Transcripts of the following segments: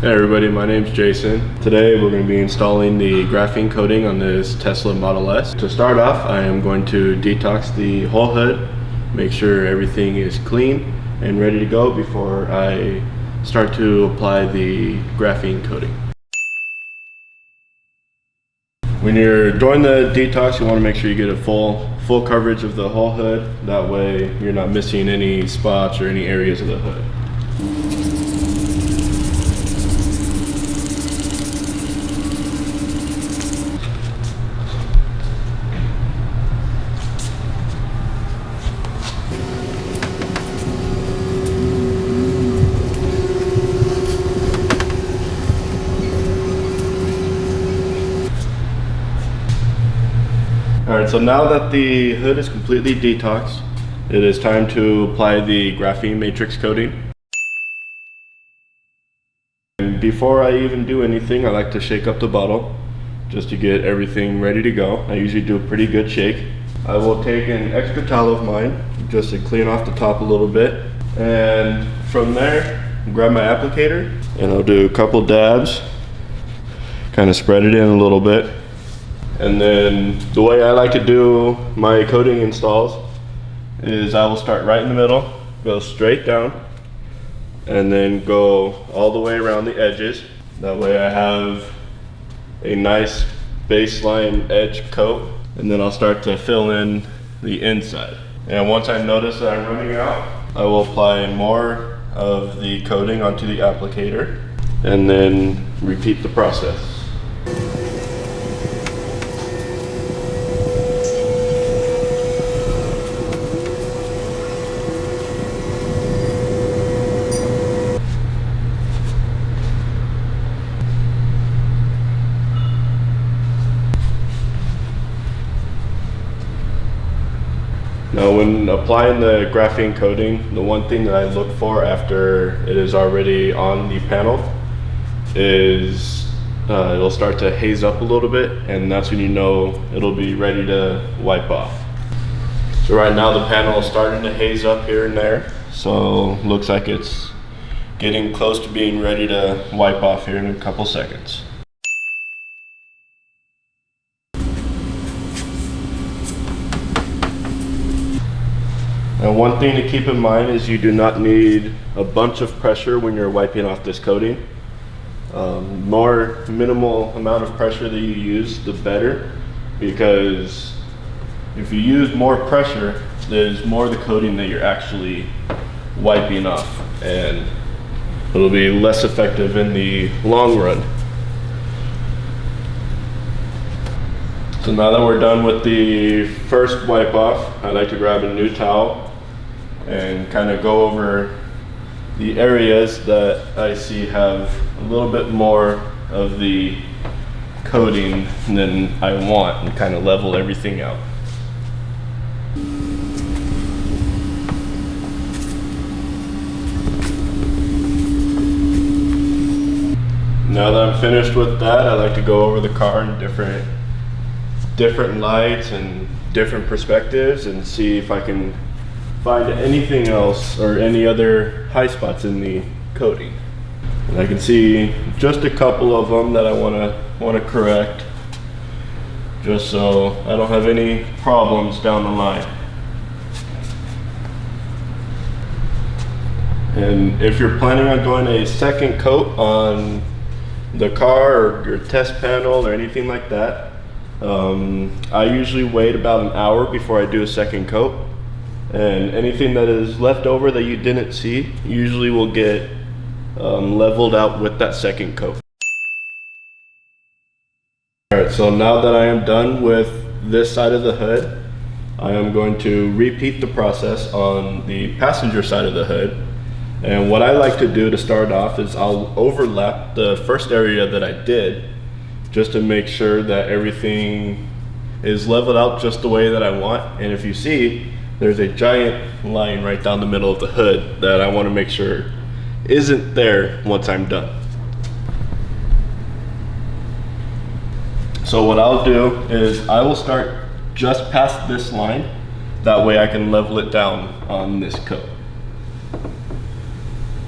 Hey everybody, my name's Jason. Today we're going to be installing the graphene coating on this Tesla Model S. To start off, I am going to detox the whole hood, make sure everything is clean and ready to go before I start to apply the graphene coating. When you're doing the detox, you want to make sure you get a full coverage of the whole hood. That way you're not missing any spots or any areas of the hood. Alright, so now that the hood is completely detoxed, it is time to apply the Graphene Matrix coating. And before I even do anything, I like to shake up the bottle just to get everything ready to go. I usually do a pretty good shake. I will take an extra towel of mine just to clean off the top a little bit. And from there, grab my applicator and I'll do a couple dabs, kind of spread it in a little bit. And then the way I like to do my coating installs is I will start right in the middle, go straight down, and then go all the way around the edges. That way I have a nice baseline edge coat, and then I'll start to fill in the inside. And once I notice that I'm running out, I will apply more of the coating onto the applicator, and then repeat the process. Now when applying the graphene coating, the one thing that I look for after it is already on the panel is it'll start to haze up a little bit, and that's when you know it'll be ready to wipe off. So right now the panel is starting to haze up here and there, so looks like it's getting close to being ready to wipe off here in a couple seconds. Now one thing to keep in mind is you do not need a bunch of pressure when you're wiping off this coating. More minimal amount of pressure that you use, the better, because if you use more pressure, there's more of the coating that you're actually wiping off, and it'll be less effective in the long run. So now that we're done with the first wipe off, I like to grab a new towel and kind of go over the areas that I see have a little bit more of the coating than I want, and kind of level everything out. Now that I'm finished with that, I like to go over the car in different lights and different perspectives and see if I can find anything else or any other high spots in the coating. And I can see just a couple of them that I want to correct, just so I don't have any problems down the line. And if you're planning on doing a second coat on the car or your test panel or anything like that, I usually wait about an hour before I do a second coat. And anything that is left over that you didn't see usually will get leveled out with that second coat. Alright, so now that I am done with this side of the hood, I am going to repeat the process on the passenger side of the hood. And what I like to do to start off is I'll overlap the first area that I did, just to make sure that everything is leveled out just the way that I want. And if you see, there's a giant line right down the middle of the hood that I want to make sure isn't there once I'm done. So what I'll do is I will start just past this line. That way I can level it down on this coat.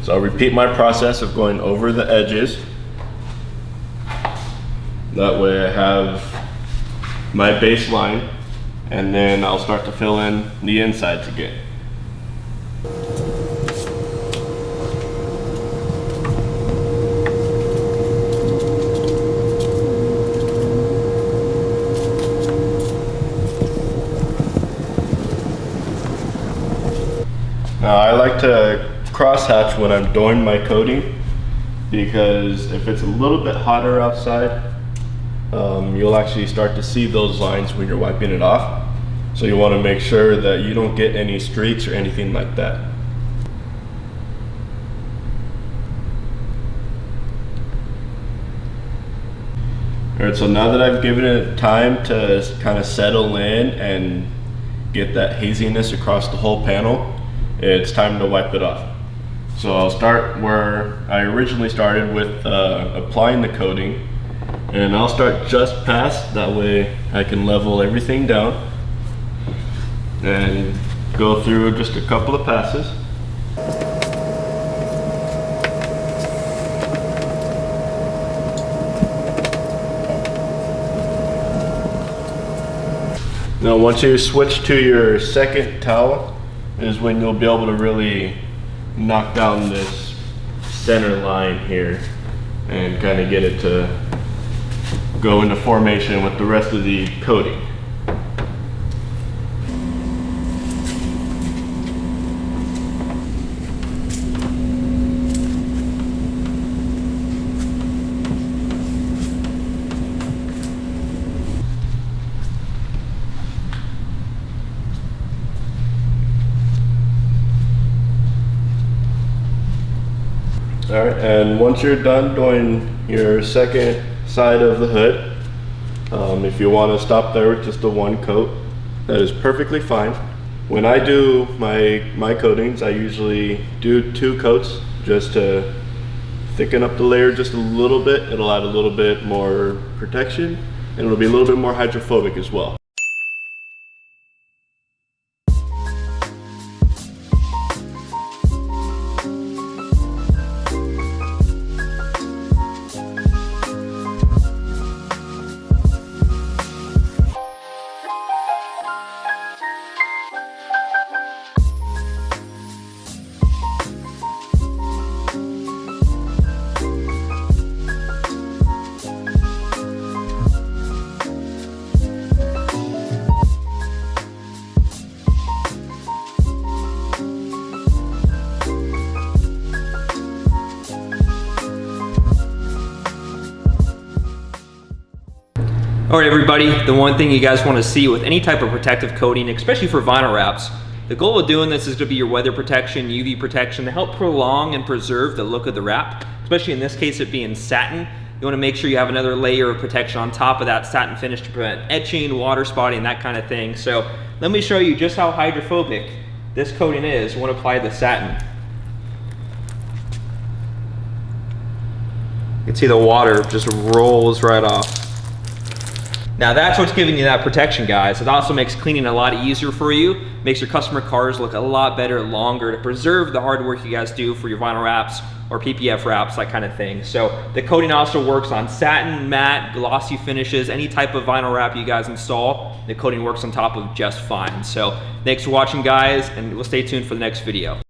So I'll repeat my process of going over the edges. That way I have my baseline, and then I'll start to fill in the insides again. Now I like to crosshatch when I'm doing my coating, because if it's a little bit hotter outside, you'll actually start to see those lines when you're wiping it off. So you want to make sure that you don't get any streaks or anything like that. Alright, so now that I've given it time to kind of settle in and get that haziness across the whole panel, it's time to wipe it off. So I'll start where I originally started with applying the coating, and I'll start just past, that way I can level everything down and go through just a couple of passes. Now once you switch to your second towel is when you'll be able to really knock down this center line here and kind of get it to go into formation with the rest of the coating. All right, and once you're done doing your second side of the hood, if you want to stop there with just the one coat, that is perfectly fine. When I do my coatings, I usually do 2 coats just to thicken up the layer just a little bit. It'll add a little bit more protection, and it'll be a little bit more hydrophobic as well. All right, everybody, the one thing you guys want to see with any type of protective coating, especially for vinyl wraps, the goal of doing this is to be your weather protection, UV protection, to help prolong and preserve the look of the wrap, especially in this case it being satin. You want to make sure you have another layer of protection on top of that satin finish to prevent etching, water spotting, that kind of thing. So let me show you just how hydrophobic this coating is when applied to satin. You can see the water just rolls right off. Now that's what's giving you that protection, guys. It also makes cleaning a lot easier for you, makes your customer cars look a lot better longer to preserve the hard work you guys do for your vinyl wraps or PPF wraps, that kind of thing. So the coating also works on satin, matte, glossy finishes, any type of vinyl wrap you guys install, the coating works on top of just fine. So thanks for watching, guys, and we'll stay tuned for the next video.